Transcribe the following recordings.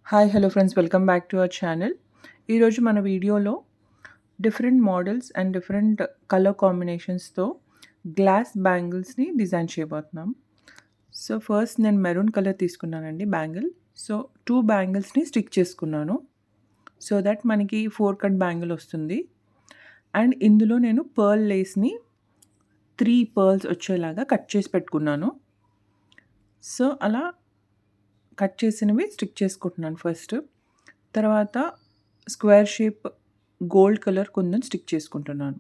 Hi hello friends, welcome back to our channel. ఈరోజు మన వీడియోలో different models and different colour కాంబినేషన్స్తో glass బ్యాంగిల్స్ని డిజైన్ చేయబోతున్నాం. సో ఫస్ట్ నేను మెరూన్ కలర్ తీసుకున్నానండి బ్యాంగిల్. సో 2 బ్యాంగిల్స్ని స్టిక్ చేసుకున్నాను సో దట్ మనకి 4 కట్ బ్యాంగిల్ వస్తుంది. అండ్ ఇందులో నేను పర్ల్ లేస్ని 3 పర్ల్స్ వచ్చేలాగా కట్ చేసి పెట్టుకున్నాను. సో అలా కట్ చేసినవి స్టిక్ చేసుకుంటున్నాను ఫస్ట్. తర్వాత square shape gold colour kundan stick చేసుకుంటున్నాను.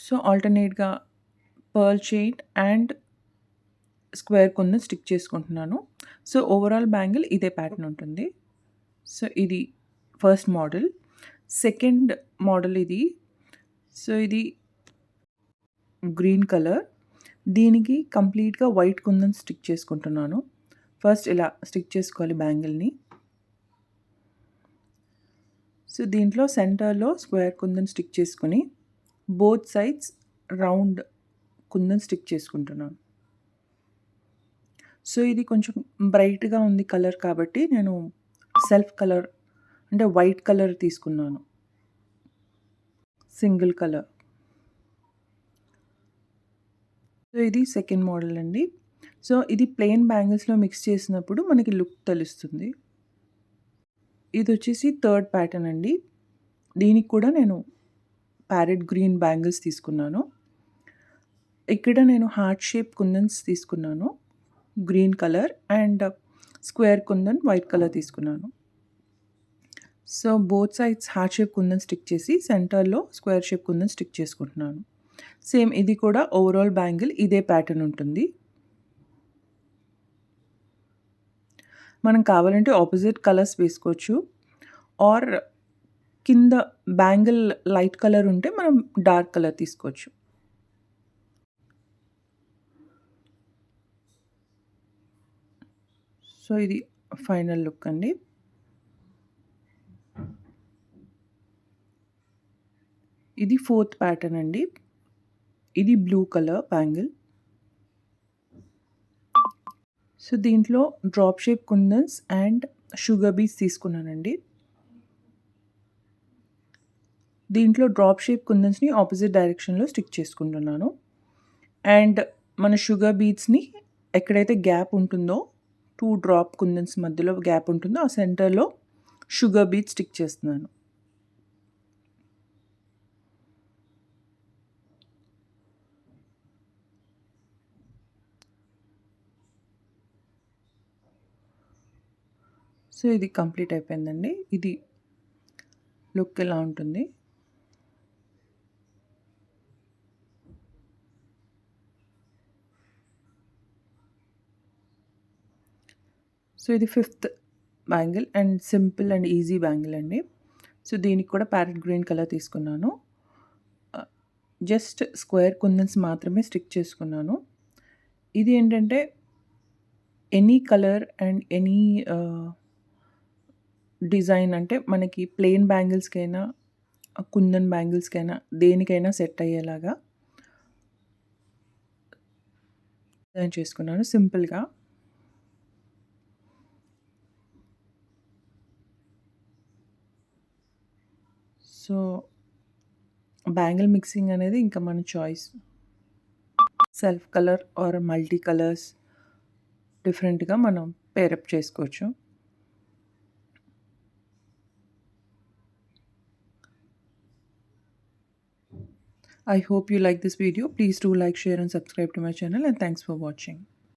సో ఆల్టర్నేట్గా pearl chain and square kundan stick చేసుకుంటున్నాను. సో ఓవరాల్ బ్యాంగిల్ ఇదే ప్యాటర్న్ ఉంటుంది. సో ఇది ఫస్ట్ మోడల్. సెకండ్ మోడల్ ఇది. సో ఇది గ్రీన్ కలర్. దీనికి కంప్లీట్గా వైట్ కుందన్ స్టిక్ చేసుకుంటున్నాను. ఫస్ట్ ఇలా స్టిక్ చేసుకోవాలి బ్యాంగిల్ని. సో దీంట్లో సెంటర్లో స్క్వేర్ కుందన్ స్టిక్ చేసుకుని both sides round kundan stick చేసుకుంటున్నాను. సో ఇది కొంచెం బ్రైట్గా ఉంది కలర్ కాబట్టి నేను సెల్ఫ్ కలర్ అంటే వైట్ కలర్ తీసుకున్నాను, సింగిల్ కలర్. సో ఇది సెకండ్ మోడల్ అండి. సో ఇది ప్లెయిన్ బ్యాంగిల్స్లో మిక్స్ చేసినప్పుడు మనకి లుక్ తెలుస్తుంది. ఇది వచ్చేసి థర్డ్ ప్యాటర్న్ అండి. దీనికి కూడా నేను ప్యారెట్ గ్రీన్ బ్యాంగిల్స్ తీసుకున్నాను. ఇక్కడ నేను హార్ట్ షేప్ కుందన్స్ తీసుకున్నాను, green colour, and square kundan white colour తీసుకున్నాను. So both sides heart shape kundan stick చేసి సెంటర్లో స్క్వేర్ షేప్ కుందన్ స్టిక్ చేసుకుంటున్నాను. సేమ్ ఇది కూడా ఓవరాల్ బ్యాంగిల్ ఇదే ప్యాటర్న్ ఉంటుంది. మనం కావాలంటే ఆపోజిట్ కలర్స్ వేసుకోవచ్చు, ఆర్ కింద బ్యాంగిల్ లైట్ కలర్ ఉంటే మనం డార్క్ కలర్ తీసుకోవచ్చు. సో ఇది ఫైనల్ లుక్ అండి. ఇది ఫోర్త్ ప్యాటర్న్ అండి. ఇది బ్లూ కలర్ బ్యాంగిల్. సో దీంట్లో drop shape kundans and sugar beads తీసుకున్నానండి. దీంట్లో డ్రాప్ షేప్ కుందన్స్ని ఆపోజిట్ డైరెక్షన్లో స్టిక్ చేసుకుంటున్నాను. అండ్ మన షుగర్ బీడ్స్ని ఎక్కడైతే గ్యాప్ ఉంటుందో 2 డ్రాప్ కుందన్స్ మధ్యలో గ్యాప్ ఉంటుందో ఆ సెంటర్లో షుగర్ బీడ్స్ స్టిక్ చేస్తున్నాను. సో ఇది కంప్లీట్ అయిపోయిందండి. ఇది లుక్ ఎలా ఉంటుంది. సో ఇది fifth bangle and simple and easy bangle అండి. సో దీనికి కూడా ప్యారెట్ గ్రీన్ కలర్ తీసుకున్నాను. జస్ట్ స్క్వేర్ కుందన్స్ మాత్రమే స్టిక్ చేసుకున్నాను. ఇది ఏంటంటే any colour and any design, అంటే మనకి ప్లెయిన్ బ్యాంగిల్స్కైనా కుందన్ బ్యాంగిల్స్కైనా దేనికైనా సెట్ అయ్యేలాగా డిజైన్ చేసుకున్నాను సింపుల్గా. సో బ్యాంగిల్ మిక్సింగ్ అనేది ఇంకా మన choice. Self colour or multi colours డిఫరెంట్గా మనం పేరప్ చేసుకోవచ్చు. I hope you like this video. Please do like, share and subscribe to my channel, and thanks for watching.